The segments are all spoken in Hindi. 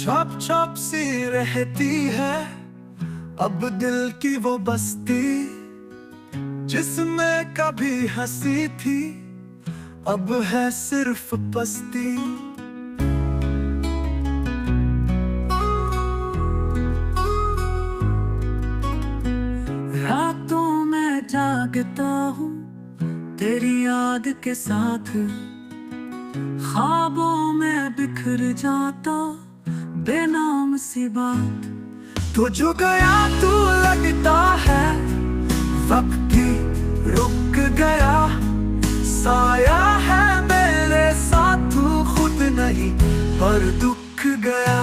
छप छप सी रहती है अब दिल की वो बस्ती, जिसमें कभी हंसी थी अब है सिर्फ पस्ती। रातों में जागता हूँ तेरी याद के साथ, ख्वाबों में बिखर जाता बेनाम सी बात। तो जो गया तू लगता है वक्त ही रुक गया, साया है मेरे साथ तू खुद नहीं पर दुख गया।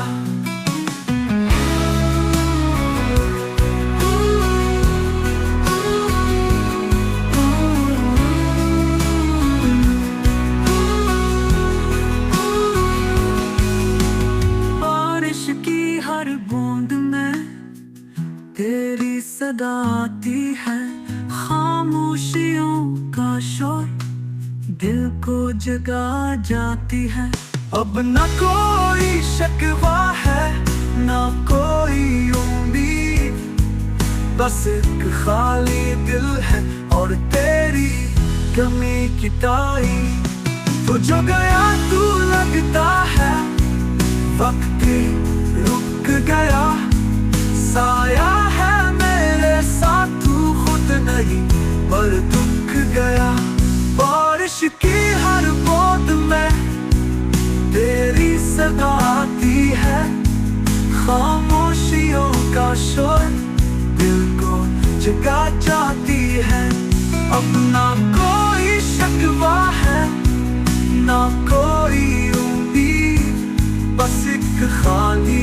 बारिश की हर बूंद में तेरी सदा आती है, खामोशियों का शोर दिल को जगा जाती है। अब न कोई शिकवा है न कोई उम्मीद, बस एक खाली दिल है और तेरी कमी की ताई। तो जो गया तू लगता है वक्त रुक गया, साया है मेरे साथ तू खुद नहीं पर दुख गया। बारिश की हर बूंद में तेरी सदा आती है, खामोशियों का शोर दिल को जगा जाती है। अब ना कोई शिकवा है ना कोई उम्मीद, बस एक खाली